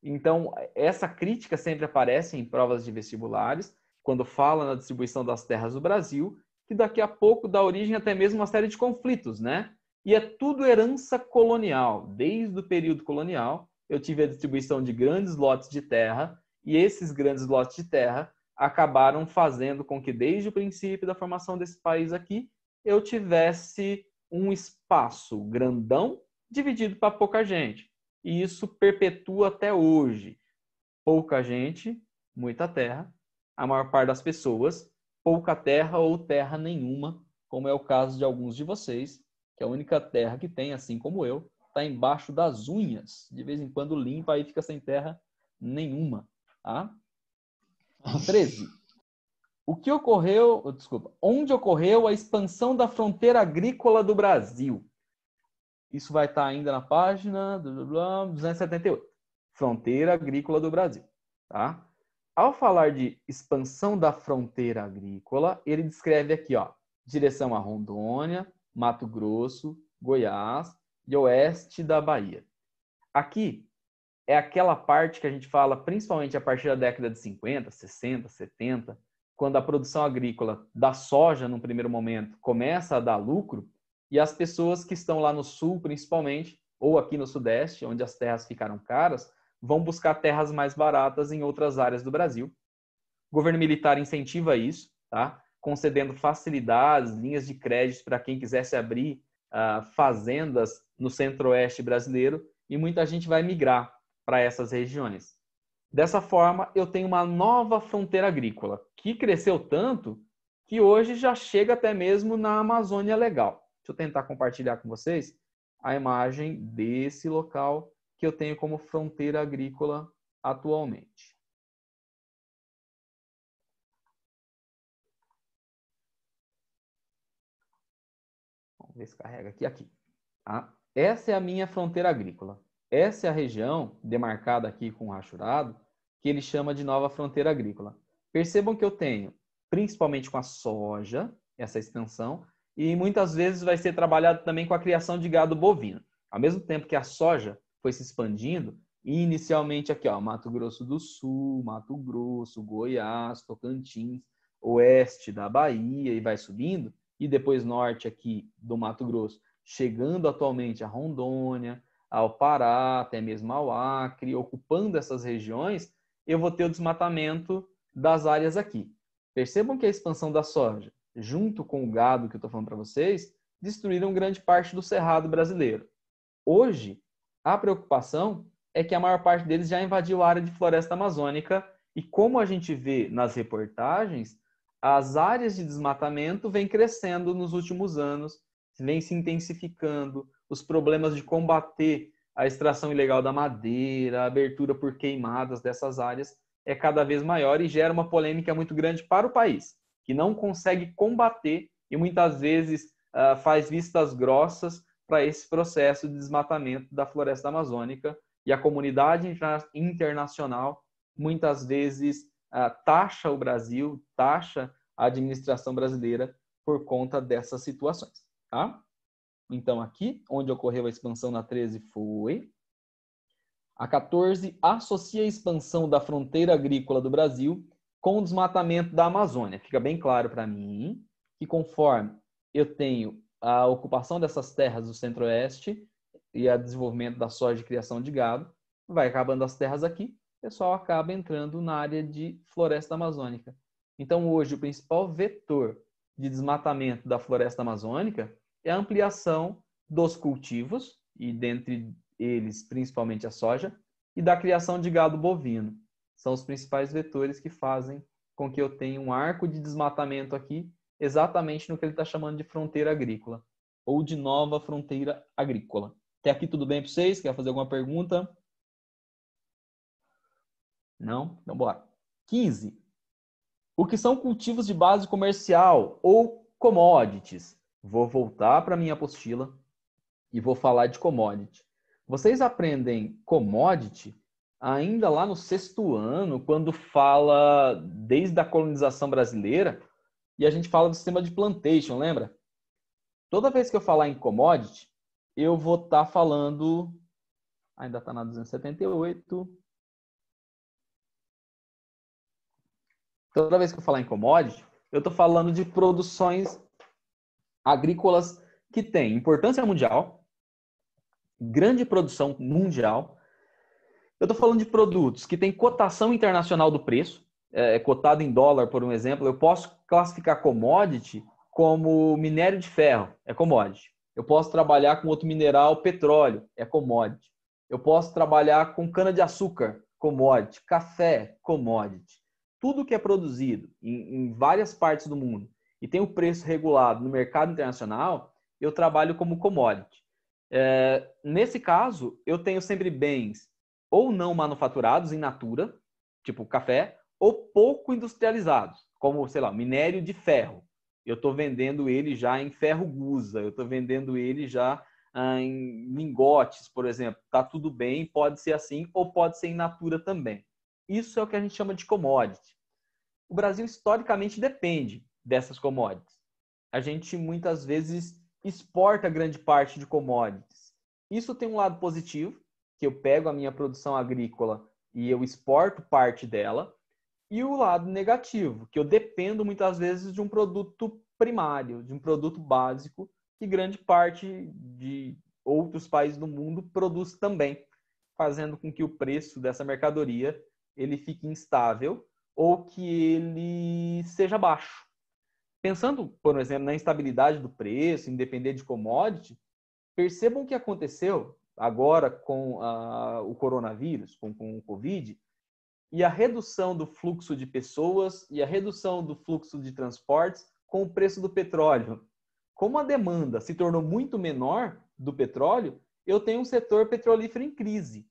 Então, essa crítica sempre aparece em provas de vestibulares, quando fala na distribuição das terras do Brasil, que daqui a pouco dá origem até mesmo a uma série de conflitos, né? E é tudo herança colonial. Desde o período colonial, eu tive a distribuição de grandes lotes de terra, e esses grandes lotes de terra acabaram fazendo com que, desde o princípio da formação desse país aqui, eu tivesse um espaço grandão dividido para pouca gente. E isso perpetua até hoje. Pouca gente, muita terra. A maior parte das pessoas, pouca terra ou terra nenhuma, como é o caso de alguns de vocês, que a única terra que tem, assim como eu, está embaixo das unhas. De vez em quando limpa e fica sem terra nenhuma. Tá? 13. O que ocorreu, onde ocorreu a expansão da fronteira agrícola do Brasil? Isso vai estar ainda na página 278. Fronteira agrícola do Brasil. Tá? Ao falar de expansão da fronteira agrícola, ele descreve aqui, ó, direção a Rondônia, Mato Grosso, Goiás e oeste da Bahia. Aqui é aquela parte que a gente fala, principalmente a partir da década de 50, 60, 70, quando a produção agrícola da soja, num primeiro momento, começa a dar lucro, e as pessoas que estão lá no sul, principalmente, ou aqui no sudeste, onde as terras ficaram caras, vão buscar terras mais baratas em outras áreas do Brasil. O governo militar incentiva isso, tá? Concedendo facilidades, linhas de crédito para quem quisesse abrir fazendas no centro-oeste brasileiro, e muita gente vai migrar para essas regiões. Dessa forma, eu tenho uma nova fronteira agrícola, que cresceu tanto que hoje já chega até mesmo na Amazônia Legal. Deixa eu tentar compartilhar com vocês a imagem desse local que eu tenho como fronteira agrícola atualmente. Vamos ver se carrega aqui. Tá? Essa é a minha fronteira agrícola. Essa é a região demarcada aqui com rachurado, que ele chama de nova fronteira agrícola. Percebam que eu tenho, principalmente com a soja, essa extensão, e muitas vezes vai ser trabalhado também com a criação de gado bovino. Ao mesmo tempo que a soja foi se expandindo, inicialmente aqui, ó, Mato Grosso do Sul, Mato Grosso, Goiás, Tocantins, oeste da Bahia e vai subindo, e depois norte aqui do Mato Grosso, chegando atualmente a Rondônia, ao Pará, até mesmo ao Acre, ocupando essas regiões, eu vou ter o desmatamento das áreas aqui. Percebam que a expansão da soja, junto com o gado que eu estou falando para vocês, destruíram grande parte do cerrado brasileiro. Hoje, a preocupação é que a maior parte deles já invadiu a área de floresta amazônica e, como a gente vê nas reportagens, as áreas de desmatamento vêm crescendo nos últimos anos, vêm se intensificando, os problemas de combater a extração ilegal da madeira, a abertura por queimadas dessas áreas é cada vez maior e gera uma polêmica muito grande para o país, que não consegue combater e muitas vezes faz vistas grossas para esse processo de desmatamento da floresta amazônica, e a comunidade internacional muitas vezes taxa o Brasil, taxa a administração brasileira por conta dessas situações. Tá? Então, aqui, onde ocorreu a expansão na 13 foi... A 14 associa a expansão da fronteira agrícola do Brasil com o desmatamento da Amazônia. Fica bem claro para mim que conforme eu tenho a ocupação dessas terras do Centro-Oeste e o desenvolvimento da soja e criação de gado, vai acabando as terras aqui, o pessoal acaba entrando na área de floresta amazônica. Então, hoje, o principal vetor de desmatamento da floresta amazônica é a ampliação dos cultivos, e dentre eles, principalmente a soja, e da criação de gado bovino. São os principais vetores que fazem com que eu tenha um arco de desmatamento aqui, exatamente no que ele está chamando de fronteira agrícola, ou de nova fronteira agrícola. Até aqui tudo bem para vocês? Quer fazer alguma pergunta? Não? Então bora. 15. O que são cultivos de base comercial ou commodities? Vou voltar para a minha apostila e vou falar de commodity. Vocês aprendem commodity ainda lá no 6º ano, quando fala desde a colonização brasileira, e a gente fala do sistema de plantation, lembra? Toda vez que eu falar em commodity, eu vou estar falando... Ainda está na 278. Toda vez que eu falar em commodity, eu estou falando de produções agrícolas que têm importância mundial, grande produção mundial. Eu estou falando de produtos que têm cotação internacional do preço, cotado em dólar, por um exemplo. Eu posso classificar commodity como minério de ferro, é commodity. Eu posso trabalhar com outro mineral, petróleo, é commodity. Eu posso trabalhar com cana-de-açúcar, commodity. Café, commodity. Tudo que é produzido em várias partes do mundo e tem o preço regulado no mercado internacional, eu trabalho como commodity. Nesse caso, eu tenho sempre bens ou não manufaturados in natura, tipo café, ou pouco industrializados, como, sei lá, minério de ferro. Eu estou vendendo ele já em ferro gusa, eu estou vendendo ele já em lingotes, por exemplo. Tá tudo bem, pode ser assim, ou pode ser in natura também. Isso é o que a gente chama de commodity. O Brasil, historicamente, depende dessas commodities. A gente, muitas vezes, exporta grande parte de commodities. Isso tem um lado positivo, que eu pego a minha produção agrícola e eu exporto parte dela, e o lado negativo, que eu dependo, muitas vezes, de um produto primário, de um produto básico, que grande parte de outros países do mundo produz também, fazendo com que o preço dessa mercadoria ele fique instável ou que ele seja baixo. Pensando, por exemplo, na instabilidade do preço, em depender de commodity, percebam o que aconteceu agora com o coronavírus, com o Covid, e a redução do fluxo de pessoas e a redução do fluxo de transportes com o preço do petróleo. Como a demanda se tornou muito menor do petróleo, eu tenho um setor petrolífero em crise.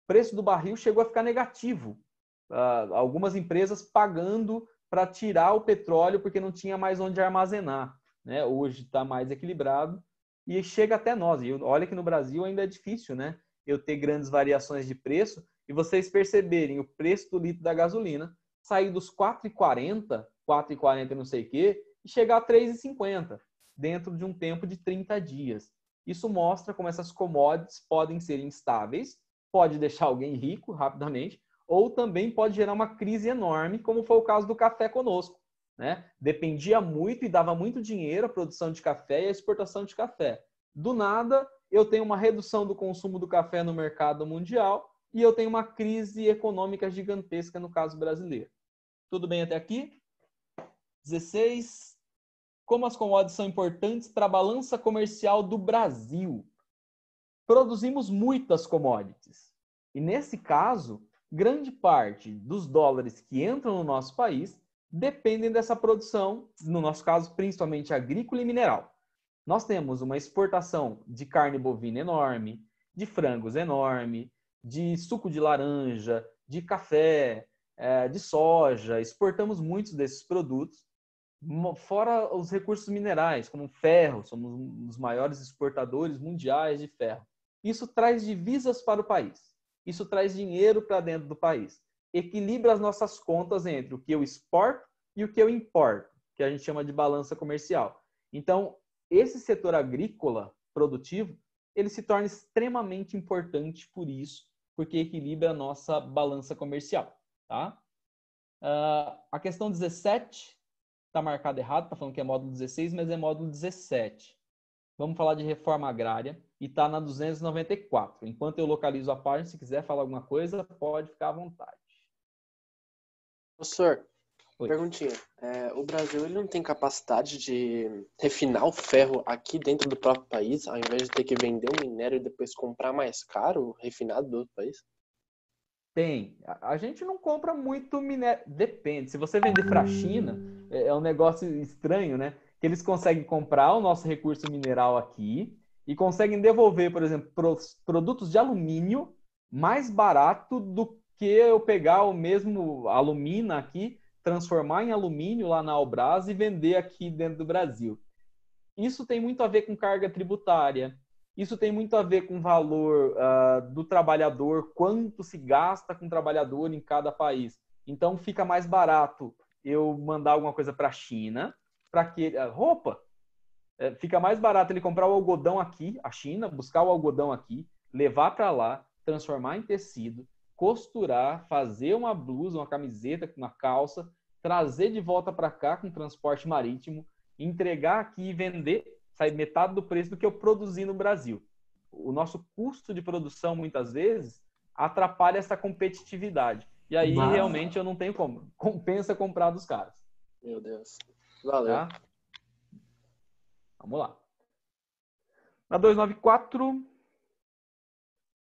O preço do barril chegou a ficar negativo. Algumas empresas pagando para tirar o petróleo porque não tinha mais onde armazenar, né? Hoje está mais equilibrado e chega até nós. E olha que no Brasil ainda é difícil, né? Eu ter grandes variações de preço e vocês perceberem o preço do litro da gasolina sair dos 4,40, 4,40 não sei o quê, e chegar a 3,50 dentro de um tempo de 30 dias. Isso mostra como essas commodities podem ser instáveis, pode deixar alguém rico rapidamente, ou também pode gerar uma crise enorme, como foi o caso do café conosco, né? Dependia muito e dava muito dinheiro a produção de café e a exportação de café. Do nada, eu tenho uma redução do consumo do café no mercado mundial e eu tenho uma crise econômica gigantesca no caso brasileiro. Tudo bem até aqui? 16. Como as commodities são importantes para a balança comercial do Brasil? Produzimos muitas commodities. E nesse caso, grande parte dos dólares que entram no nosso país dependem dessa produção, no nosso caso, principalmente agrícola e mineral. Nós temos uma exportação de carne bovina enorme, de frangos enorme, de suco de laranja, de café, de soja. Exportamos muitos desses produtos, fora os recursos minerais, como ferro. Somos um dos maiores exportadores mundiais de ferro. Isso traz divisas para o país. Isso traz dinheiro para dentro do país. Equilibra as nossas contas entre o que eu exporto e o que eu importo, que a gente chama de balança comercial. Então, esse setor agrícola produtivo, ele se torna extremamente importante por isso, porque equilibra a nossa balança comercial. Tá? A questão 17 está marcada errado, está falando que é módulo 16, mas é módulo 17. Vamos falar de reforma agrária e está na 294. Enquanto eu localizo a página, se quiser falar alguma coisa, pode ficar à vontade. Professor, Oi. perguntinha. O Brasil ele não tem capacidade de refinar o ferro aqui dentro do próprio país, ao invés de ter que vender o minério e depois comprar mais caro, refinado do outro país? Tem. A gente não compra muito minério. Depende. Se você vender para a China, é um negócio estranho, né? Que eles conseguem comprar o nosso recurso mineral aqui e conseguem devolver, por exemplo, produtos de alumínio mais barato do que eu pegar o mesmo alumina aqui, transformar em alumínio lá na Albras e vender aqui dentro do Brasil. Isso tem muito a ver com carga tributária. Isso tem muito a ver com o valor do trabalhador, quanto se gasta com o trabalhador em cada país. Então, fica mais barato eu mandar alguma coisa para a China, para que roupa. Fica mais barato ele comprar o algodão aqui, a China, buscar o algodão aqui, levar para lá, transformar em tecido, costurar, fazer uma blusa, uma camiseta, uma calça, trazer de volta para cá com transporte marítimo, entregar aqui e vender, sai metade do preço do que eu produzi no Brasil. O nosso custo de produção, muitas vezes, atrapalha essa competitividade. E aí, realmente, eu não tenho como. Compensa comprar dos caras. Meu Deus. Valeu. Tá? Vamos lá. Na 294...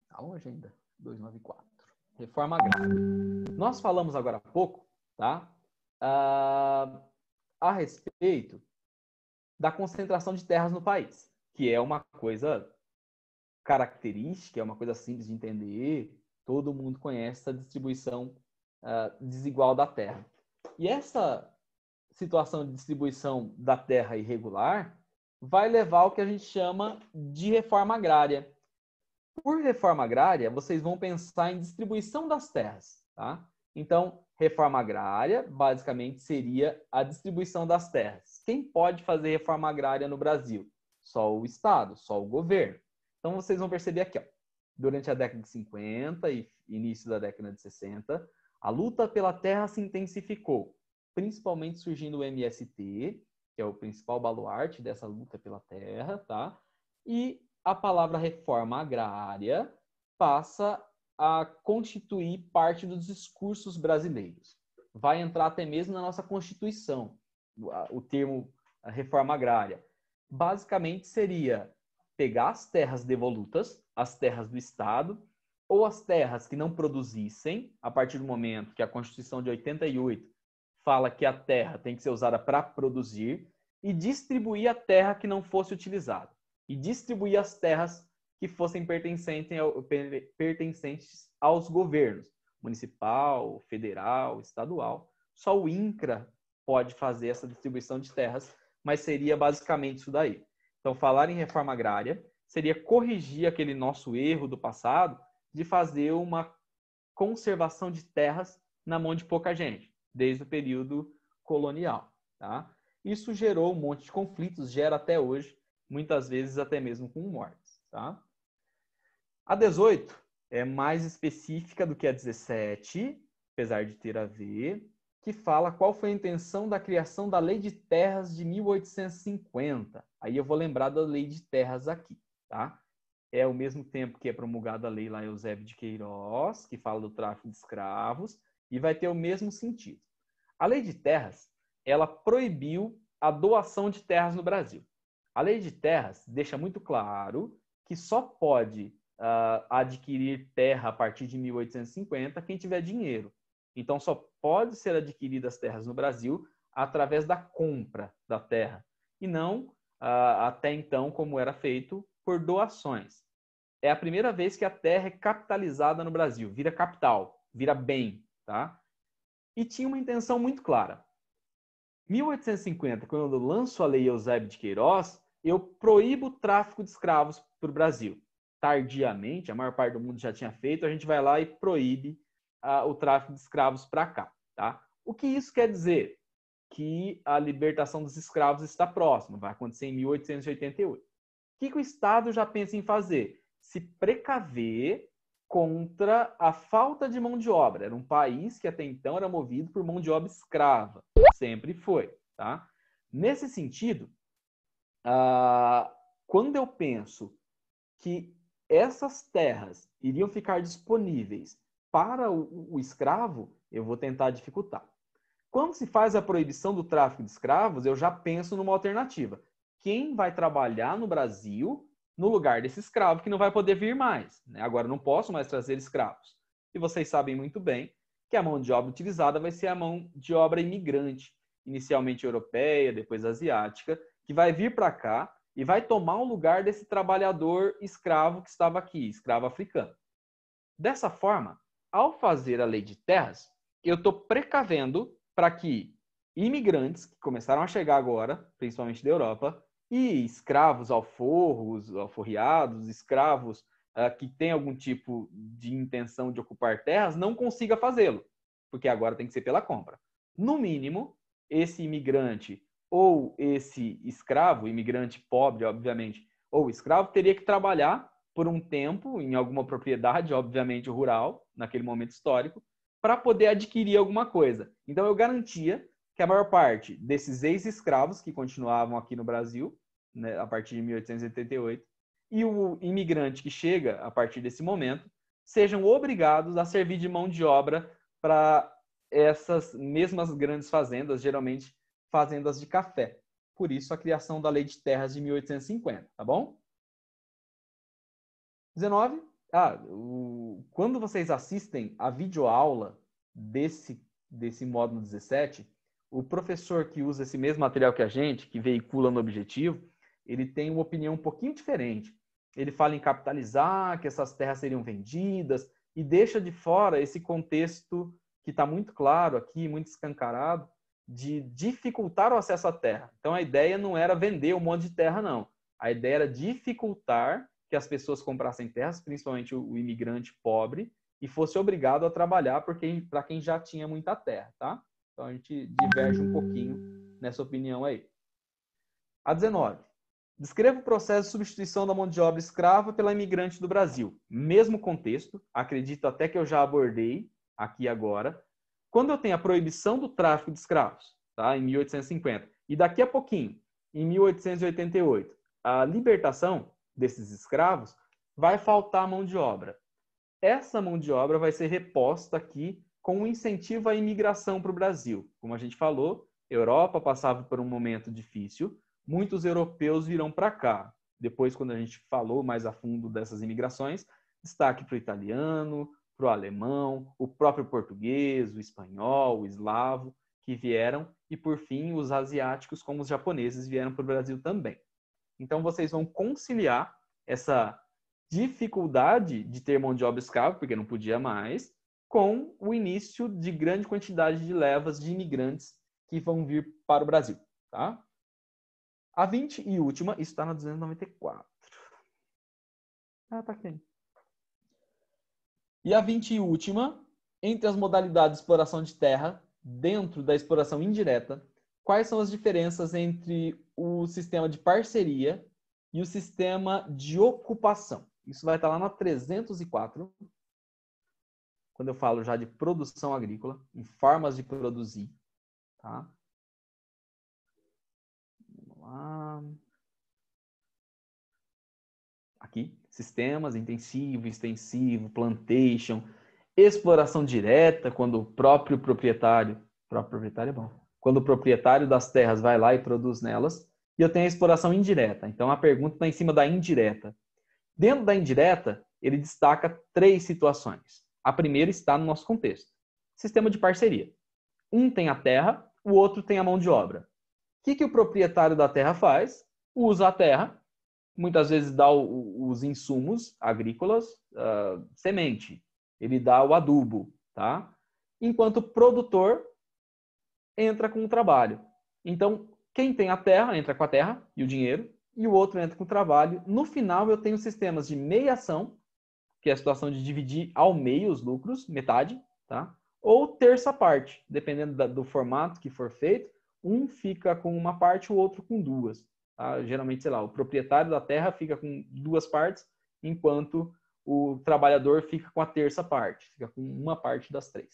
Tá longe ainda. 294. Reforma agrária. Nós falamos agora há pouco, tá? A respeito da concentração de terras no país, que é uma coisa característica, é uma coisa simples de entender, todo mundo conhece essa distribuição desigual da terra. E essa situação de distribuição da terra irregular vai levar ao que a gente chama de reforma agrária. Por reforma agrária, vocês vão pensar em distribuição das terras, tá? Então, reforma agrária, basicamente, seria a distribuição das terras. Quem pode fazer reforma agrária no Brasil? Só o Estado, só o governo. Então, vocês vão perceber aqui, ó, durante a década de 50 e início da década de 60, a luta pela terra se intensificou, principalmente surgindo o MST, que é o principal baluarte dessa luta pela terra, tá? E a palavra reforma agrária passa a constituir parte dos discursos brasileiros. Vai entrar até mesmo na nossa Constituição, o termo reforma agrária. Basicamente seria pegar as terras devolutas, as terras do Estado, ou as terras que não produzissem, a partir do momento que a Constituição de 88 fala que a terra tem que ser usada para produzir, e distribuir a terra que não fosse utilizada. E distribuir as terras que fossem pertencentes aos governos, municipal, federal, estadual. Só o INCRA pode fazer essa distribuição de terras, mas seria basicamente isso daí. Então, falar em reforma agrária seria corrigir aquele nosso erro do passado de fazer uma conservação de terras na mão de pouca gente, desde o período colonial. Tá? Isso gerou um monte de conflitos, gera até hoje, muitas vezes até mesmo com mortes. Tá? A 18 é mais específica do que a 17, apesar de ter a ver, que fala qual foi a intenção da criação da Lei de Terras de 1850. Aí eu vou lembrar da Lei de Terras aqui. Tá? é o mesmo tempo que é promulgada a lei lá Eusébio de Queiroz, que fala do tráfico de escravos, e vai ter o mesmo sentido. A lei de terras, ela proibiu a doação de terras no Brasil. A lei de terras deixa muito claro que só pode adquirir terra a partir de 1850 quem tiver dinheiro. Então, só pode ser adquiridas terras no Brasil através da compra da terra, e não até então como era feito por doações. É a primeira vez que a terra é capitalizada no Brasil, vira capital, vira bem, tá? E tinha uma intenção muito clara. 1850, quando eu lanço a lei Eusébio de Queiroz, eu proíbo o tráfico de escravos para o Brasil. Tardiamente, a maior parte do mundo já tinha feito, a gente vai lá e proíbe o tráfico de escravos para cá, tá? O que isso quer dizer? Que a libertação dos escravos está próxima, vai acontecer em 1888. O que o Estado já pensa em fazer? Se precaver contra a falta de mão de obra. Era um país que até então era movido por mão de obra escrava. Sempre foi. Tá? Nesse sentido, quando eu penso que essas terras iriam ficar disponíveis para o escravo, eu vou tentar dificultar. Quando se faz a proibição do tráfico de escravos, eu já penso numa alternativa. Quem vai trabalhar no Brasil no lugar desse escravo que não vai poder vir mais? Né? Agora, não posso mais trazer escravos. E vocês sabem muito bem que a mão de obra utilizada vai ser a mão de obra imigrante, inicialmente europeia, depois asiática, que vai vir para cá e vai tomar o lugar desse trabalhador escravo que estava aqui, escravo africano. Dessa forma, ao fazer a lei de terras, eu estou precavendo para que imigrantes que começaram a chegar agora, principalmente da Europa, e escravos alforros, alforriados, escravos que têm algum tipo de intenção de ocupar terras, não consiga fazê-lo, porque agora tem que ser pela compra. No mínimo, esse imigrante ou esse escravo, imigrante pobre, obviamente, ou escravo, teria que trabalhar por um tempo em alguma propriedade, obviamente rural, naquele momento histórico, para poder adquirir alguma coisa. Então, eu garantia que a maior parte desses ex-escravos que continuavam aqui no Brasil, né, a partir de 1888, e o imigrante que chega a partir desse momento, sejam obrigados a servir de mão de obra para essas mesmas grandes fazendas, geralmente fazendas de café. Por isso, a criação da Lei de Terras de 1850, tá bom? 19. Quando vocês assistem a videoaula desse módulo 17, o professor que usa esse mesmo material que a gente, que veicula no objetivo, ele tem uma opinião um pouquinho diferente. Ele fala em capitalizar, que essas terras seriam vendidas, e deixa de fora esse contexto que está muito claro aqui, muito escancarado, de dificultar o acesso à terra. Então, a ideia não era vender um monte de terra, não. A ideia era dificultar que as pessoas comprassem terras, principalmente o imigrante pobre, e fosse obrigado a trabalhar para quem já tinha muita terra, tá? Então a gente diverge um pouquinho nessa opinião aí. A 19. Descreva o processo de substituição da mão de obra escrava pela imigrante do Brasil. Mesmo contexto, acredito até que eu já abordei aqui agora. Quando eu tenho a proibição do tráfico de escravos, tá? Em 1850, e daqui a pouquinho, em 1888, a libertação desses escravos, vai faltar mão de obra. Essa mão de obra vai ser reposta aqui com um incentivo à imigração para o Brasil. Como a gente falou, Europa passava por um momento difícil, muitos europeus virão para cá. Depois, quando a gente falou mais a fundo dessas imigrações, destaque para o italiano, para o alemão, o próprio português, o espanhol, o eslavo, que vieram, e por fim, os asiáticos, como os japoneses, vieram para o Brasil também. Então, vocês vão conciliar essa dificuldade de ter mão de obra escrava, porque não podia mais, com o início de grande quantidade de levas de imigrantes que vão vir para o Brasil. Tá? A 20 e última, isso está na 294. Tá aqui. E a 20 e última, entre as modalidades de exploração de terra, dentro da exploração indireta, quais são as diferenças entre o sistema de parceria e o sistema de ocupação? Isso vai estar lá na 304, quando eu falo já de produção agrícola, em formas de produzir. Tá? Vamos lá. Aqui, sistemas, intensivo, extensivo, plantation, exploração direta, quando o próprio proprietário é bom, quando o proprietário das terras vai lá e produz nelas, e eu tenho a exploração indireta. Então a pergunta está em cima da indireta. Dentro da indireta, ele destaca 3 situações. A primeira está no nosso contexto. Sistema de parceria. Um tem a terra, o outro tem a mão de obra. O que o proprietário da terra faz? Usa a terra, muitas vezes dá os insumos agrícolas, semente. Ele dá o adubo, tá? Enquanto o produtor entra com o trabalho. Então, quem tem a terra, entra com a terra e o dinheiro, e o outro entra com o trabalho. No final, eu tenho sistemas de meiação, que é a situação de dividir ao meio os lucros, metade, tá? Ou terça parte, dependendo do formato que for feito, um fica com uma parte, o outro com 2. Tá? Geralmente, sei lá, o proprietário da terra fica com 2 partes, enquanto o trabalhador fica com a terça parte, fica com uma parte das 3.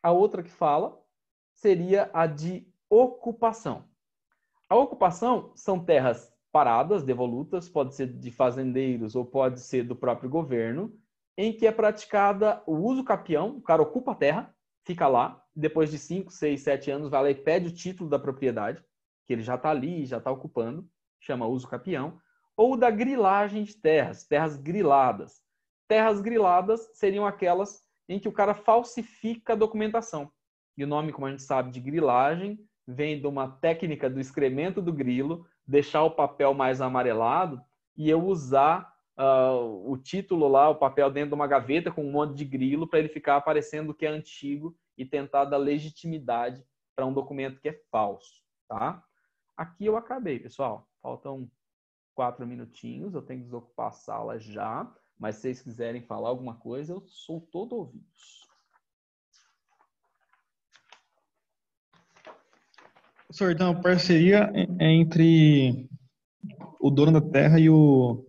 A outra que fala seria a de ocupação. A ocupação são terras paradas, devolutas, pode ser de fazendeiros ou pode ser do próprio governo, em que é praticada o uso capião, o cara ocupa a terra, fica lá, depois de 5, 6, 7 anos vai lá e pede o título da propriedade, que ele já está ali, já está ocupando, chama uso capião, ou da grilagem de terras, terras griladas. Terras griladas seriam aquelas em que o cara falsifica a documentação. E o nome, como a gente sabe, de grilagem, vem de uma técnica do excremento do grilo, deixar o papel mais amarelado e eu usar o título lá, o papel dentro de uma gaveta com um monte de grilo para ele ficar aparecendo que é antigo e tentar dar legitimidade para um documento que é falso, tá? Aqui eu acabei, pessoal. Faltam 4 minutinhos, eu tenho que desocupar a sala já, mas se vocês quiserem falar alguma coisa, eu sou todo ouvidos. Professor, então, a parceria é entre o dono da terra e o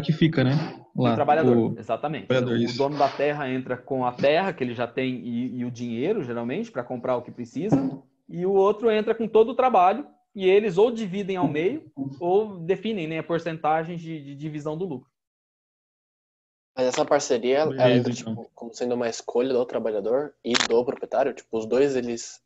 que fica, né? Lá, o trabalhador, exatamente. Trabalhador, o dono da terra entra com a terra que ele já tem e o dinheiro, geralmente, para comprar o que precisa, e o outro entra com todo o trabalho e eles ou dividem ao meio ou definem, né, porcentagens de divisão do lucro. Mas essa parceria, ela Beleza, entra então. tipo, como sendo uma escolha do trabalhador e do proprietário? Tipo, os dois, eles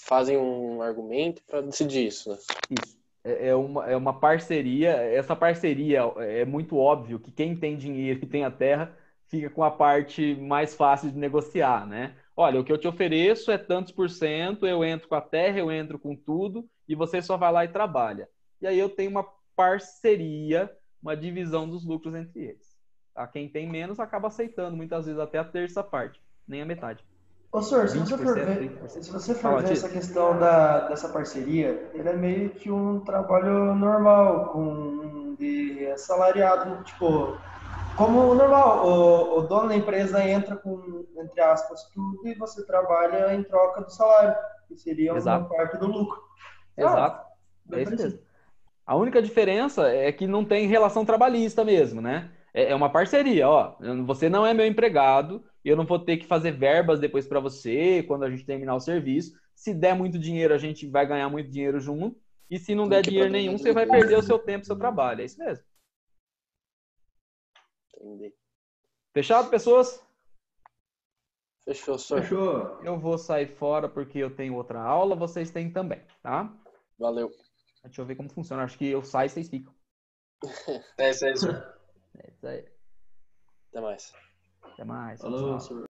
fazem um argumento para decidir isso, né? Isso. É uma parceria. Essa parceria é muito óbvio que quem tem dinheiro e tem a terra fica com a parte mais fácil de negociar, né? Olha, o que eu te ofereço é tantos por cento, eu entro com a terra, eu entro com tudo, e você só vai lá e trabalha. E aí eu tenho uma parceria, uma divisão dos lucros entre eles. Tá? Quem tem menos acaba aceitando, muitas vezes até a terça parte, nem a metade. Ô, senhor, se 20%, você for ver, 30%. se você for Fala, ver Tito. essa questão dessa parceria, ele é meio que um trabalho normal, de assalariado, tipo, como normal, o dono da empresa entra com, entre aspas, tudo e você trabalha em troca do salário, que seria uma Exato. parte do lucro. Exato. É isso mesmo. A única diferença é que não tem relação trabalhista mesmo, né? É uma parceria, ó. Você não é meu empregado, eu não vou ter que fazer verbas depois para você quando a gente terminar o serviço. Se der muito dinheiro, a gente vai ganhar muito dinheiro junto. E se não der dinheiro nenhum, você vai perder o seu tempo, o seu trabalho. É isso mesmo. Entendi. Fechado, pessoas? Fechou, senhor. Fechou. Eu vou sair fora porque eu tenho outra aula, vocês têm também, tá? Valeu. Deixa eu ver como funciona. Acho que eu saio e vocês ficam. É isso aí. É isso aí. Até mais. Até mais. Falou. Tchau.